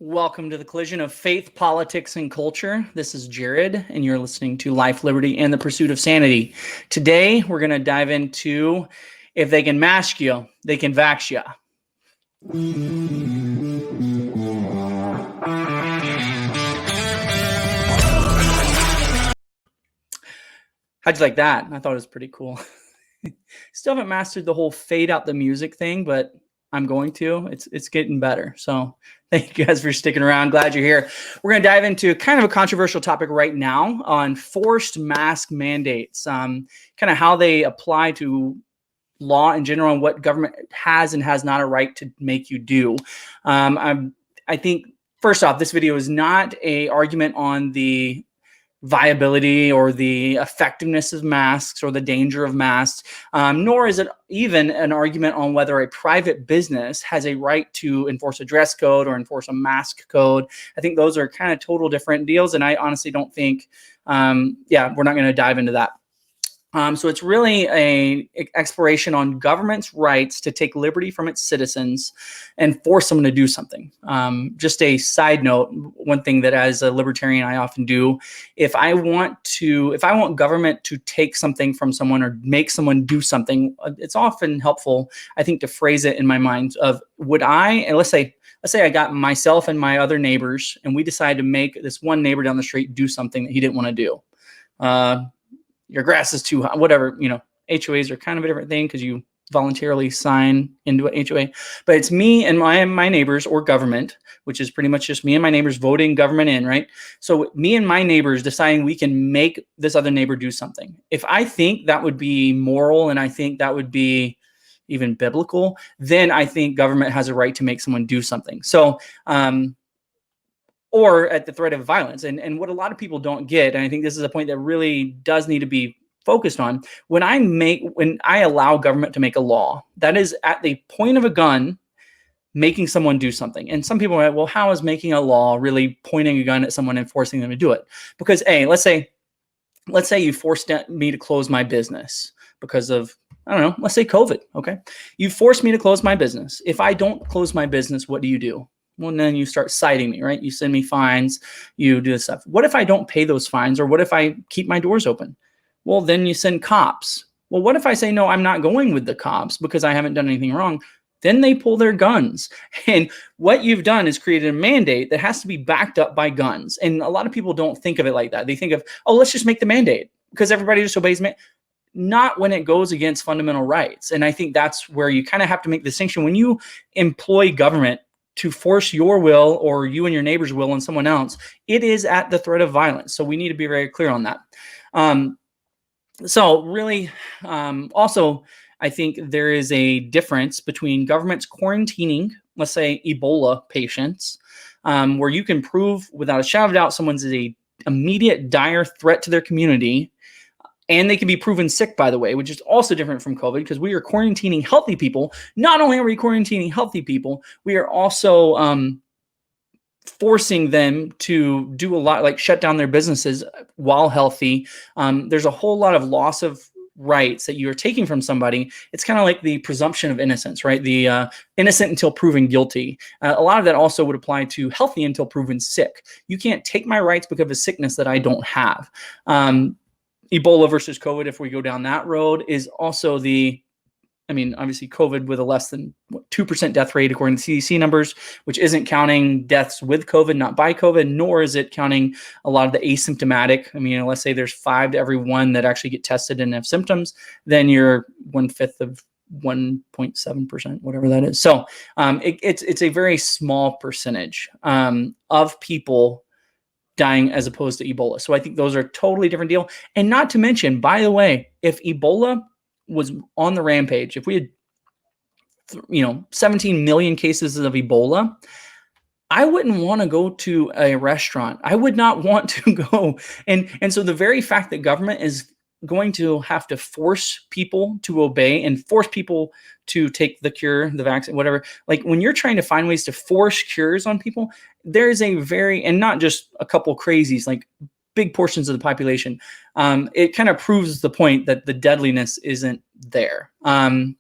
Welcome to the collision of faith, politics, and culture. This is Jared, and you're listening to Life, Liberty, and the Pursuit of Sanity. Today, we're going to dive into if they can mask you, they can vax you. How'd you like that? I thought it was pretty cool. Still haven't mastered the whole fade out the music thing, but I'm going to. It's getting better. So thank you guys for sticking around. Glad you're here. We're going to dive into kind of a controversial topic right now on forced mask mandates, kind of how they apply to law in general and what government has and has not a right to make you do. I think, first off, this video is not an argument on the viability or the effectiveness of masks or the danger of masks, nor is it even an argument on whether a private business has a right to enforce a dress code or enforce a mask code. I think those are kind of total different deals, and I honestly don't think, we're not going to dive into that. So it's really an exploration on government's rights to take liberty from its citizens and force them to do something. Just a side note, one thing that as a libertarian I often do, if I want government to take something from someone or make someone do something, it's often helpful, I think, to phrase it in my mind of and let's say I got myself and my other neighbors, and we decided to make this one neighbor down the street do something that he didn't want to do. Your grass is too high, whatever, HOAs are kind of a different thing because you voluntarily sign into an HOA, but it's me and my neighbors or government, which is pretty much just me and my neighbors voting government in, right? So me and my neighbors deciding we can make this other neighbor do something. If I think that would be moral and I think that would be even biblical, then I think government has a right to make someone do something. So, or at the threat of violence. And what a lot of people don't get, and I think this is a point that really does need to be focused on, when I allow government to make a law, that is at the point of a gun, making someone do something. And some people are like, well, how is making a law really pointing a gun at someone and forcing them to do it? Because let's say you forced me to close my business because of, I don't know, let's say COVID, okay? You forced me to close my business. If I don't close my business, what do? Well, then you start citing me, right? You send me fines, you do this stuff. What if I don't pay those fines, or what if I keep my doors open? Well, then you send cops. Well, what if I say, no, I'm not going with the cops because I haven't done anything wrong? Then they pull their guns. And what you've done is created a mandate that has to be backed up by guns. And a lot of people don't think of it like that. They think of, let's just make the mandate because everybody just obeys me. Not when it goes against fundamental rights. And I think that's where you kind of have to make the distinction. When you employ government to force your will or you and your neighbor's will on someone else, it is at the threat of violence. So we need to be very clear on that. Also, I think there is a difference between governments quarantining, let's say Ebola patients, where you can prove without a shadow of doubt someone's a immediate dire threat to their community. And they can be proven sick, by the way, which is also different from COVID because we are quarantining healthy people. Not only are we quarantining healthy people, we are also forcing them to do a lot, like shut down their businesses while healthy. There's a whole lot of loss of rights that you're taking from somebody. It's kind of like the presumption of innocence, right? The innocent until proven guilty. A lot of that also would apply to healthy until proven sick. You can't take my rights because of a sickness that I don't have. Ebola versus COVID, if we go down that road, is also obviously COVID with a less than 2% death rate according to CDC numbers, which isn't counting deaths with COVID, not by COVID, nor is it counting a lot of the asymptomatic. Let's say there's 5 to every 1 that actually get tested and have symptoms, then you're 1/5 of 1.7%, whatever that is. So it's a very small percentage of people dying as opposed to Ebola. So I think those are a totally different deal. And not to mention, by the way, if Ebola was on the rampage, if we had 17 million cases of Ebola, I wouldn't want to go to a restaurant. I would not want to go. And so the very fact that government is going to have to force people to obey and force people to take the cure, the vaccine, whatever. Like when you're trying to find ways to force cures on people, there's and not just a couple crazies, like big portions of the population. It kind of proves the point that the deadliness isn't there. And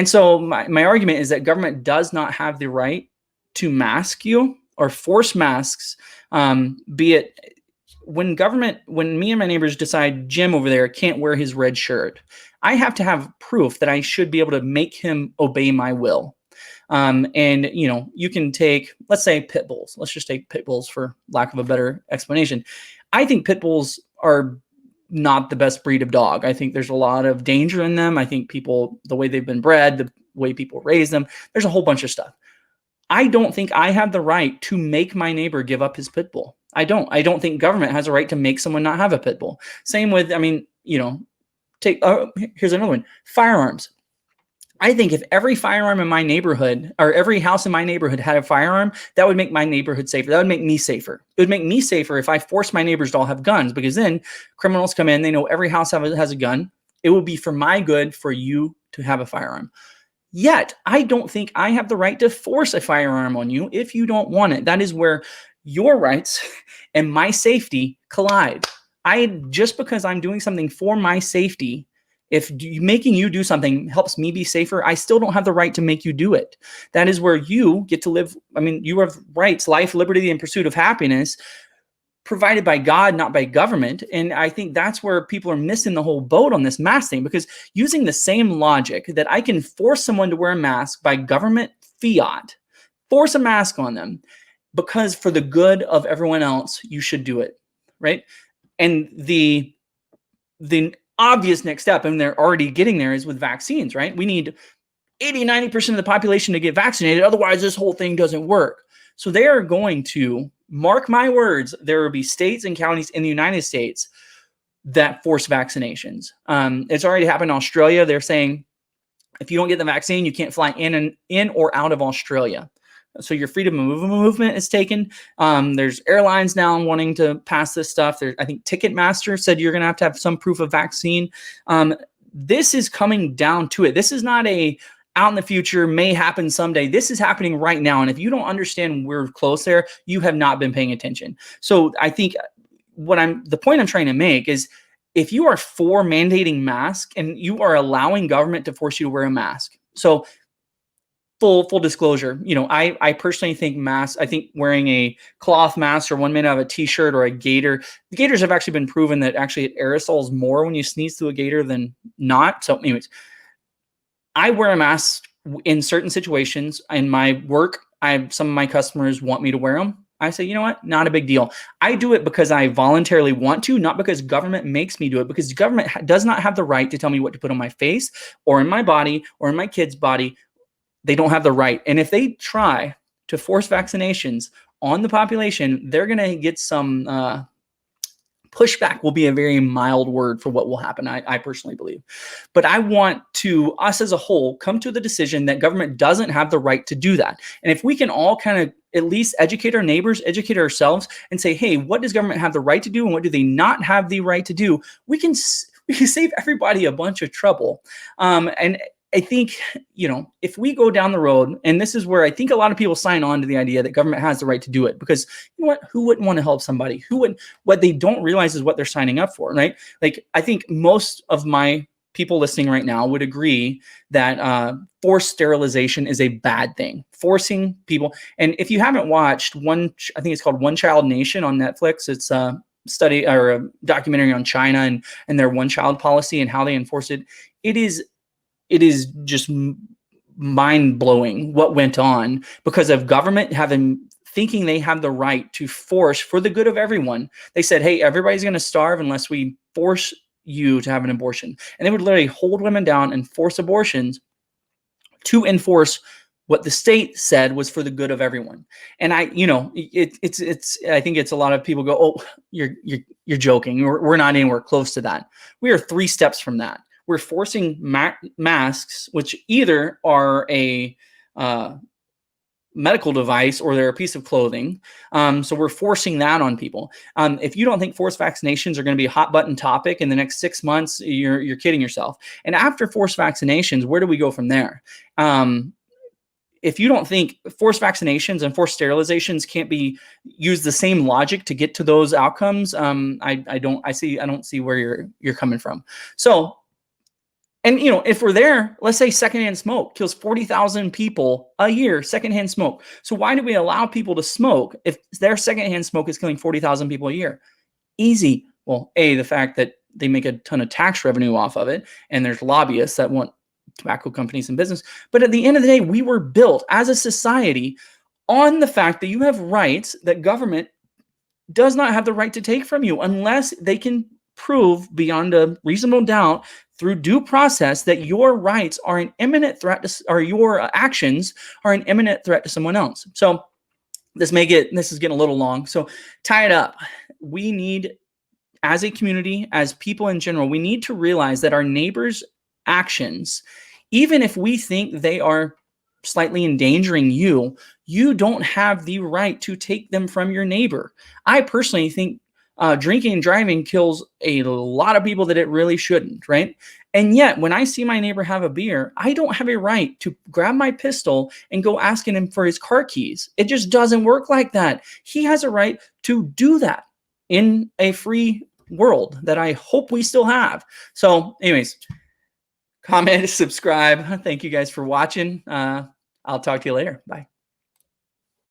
so my argument is that government does not have the right to mask you or force masks, be it when me and my neighbors decide Jim over there can't wear his red shirt, I have to have proof that I should be able to make him obey my will. And you can take, let's say, pit bulls. Let's just take pit bulls for lack of a better explanation. I think pit bulls are not the best breed of dog. I think there's a lot of danger in them. I think people, the way they've been bred, the way people raise them, there's a whole bunch of stuff. I don't think I have the right to make my neighbor give up his pit bull. I don't think government has a right to make someone not have a pit bull. Same with, here's another one, firearms. I think if every firearm in my neighborhood or every house in my neighborhood had a firearm, that would make my neighborhood safer. That would make me safer. It would make me safer if I forced my neighbors to all have guns, because then criminals come in, they know every house has a gun. It will be for my good for you to have a firearm. Yet, I don't think I have the right to force a firearm on you if you don't want it. That is where your rights and my safety collide. Just because I'm doing something for my safety, if making you do something helps me be safer, I still don't have the right to make you do it. That is where you get to live. I mean, you have rights, life, liberty, and pursuit of happiness provided by God, not by government. And I think that's where people are missing the whole boat on this mask thing, because using the same logic that I can force someone to wear a mask by government fiat, force a mask on them, because for the good of everyone else, you should do it, right? And the obvious next step, and they're already getting there, is with vaccines, right? We need 80-90% of the population to get vaccinated. Otherwise, this whole thing doesn't work. So they are going to, mark my words, there will be states and counties in the United States that force vaccinations. It's already happened in Australia. They're saying if you don't get the vaccine, you can't fly in or out of Australia. So your freedom of movement is taken. There's airlines now wanting to pass this stuff. I think Ticketmaster said you're going to have some proof of vaccine. This is coming down to it. This is not a out in the future, may happen someday. This is happening right now. And if you don't understand we're close there, you have not been paying attention. So I think the point I'm trying to make is, if you are for mandating masks and you are allowing government to force you to wear a mask. So full disclosure, I personally think masks, I think wearing a cloth mask or one minute of a t-shirt or a gaiter, the gaiters have actually been proven that actually it aerosols more when you sneeze through a gaiter than not. So anyways, I wear a mask in certain situations. In my work, some of my customers want me to wear them. I say, you know what? Not a big deal. I do it because I voluntarily want to, not because government makes me do it, because government does not have the right to tell me what to put on my face or in my body or in my kid's body. They don't have the right. And if they try to force vaccinations on the population, they're going to get some pushback. Will be a very mild word for what will happen, I personally believe. But I want us as a whole, come to the decision that government doesn't have the right to do that. And if we can all kind of at least educate our neighbors, educate ourselves, and say, hey, what does government have the right to do and what do they not have the right to do? We can save everybody a bunch of trouble. And I think, if we go down the road, and this is where I think a lot of people sign on to the idea that government has the right to do it, because you know what, who wouldn't want to help somebody? What they don't realize is what they're signing up for, right? Like, I think most of my people listening right now would agree that forced sterilization is a bad thing. Forcing people, and if you haven't watched I think it's called One Child Nation on Netflix. It's a study or a documentary on China and their one child policy and how they enforce it. It is just mind-blowing what went on because of government thinking they have the right to force for the good of everyone. They said, hey, everybody's going to starve unless we force you to have an abortion. And they would literally hold women down and force abortions to enforce what the state said was for the good of everyone. And I think it's a lot of people go, oh, you're joking. We're not anywhere close to that. We are 3 steps from that. We're forcing masks, which either are a medical device or they're a piece of clothing. So we're forcing that on people. If you don't think forced vaccinations are going to be a hot button topic in the next 6 months, you're kidding yourself. And after forced vaccinations, where do we go from there? If you don't think forced vaccinations and forced sterilizations can't be use the same logic to get to those outcomes, I don't see where you're coming from. So And, if we're there, let's say secondhand smoke kills 40,000 people a year, secondhand smoke. So why do we allow people to smoke if their secondhand smoke is killing 40,000 people a year? Easy. Well, the fact that they make a ton of tax revenue off of it, and there's lobbyists that want tobacco companies in business. But at the end of the day, we were built as a society on the fact that you have rights that government does not have the right to take from you unless they can prove beyond a reasonable doubt through due process that your rights are an imminent threat to, or your actions are an imminent threat to someone else. So this is getting a little long. So tie it up. We need, as a community, as people in general, we need to realize that our neighbors' actions, even if we think they are slightly endangering you, you don't have the right to take them from your neighbor. I personally think drinking and driving kills a lot of people that it really shouldn't, right? And yet, when I see my neighbor have a beer, I don't have a right to grab my pistol and go asking him for his car keys. It just doesn't work like that. He has a right to do that in a free world that I hope we still have. So anyways, comment, subscribe. Thank you guys for watching. I'll talk to you later. Bye.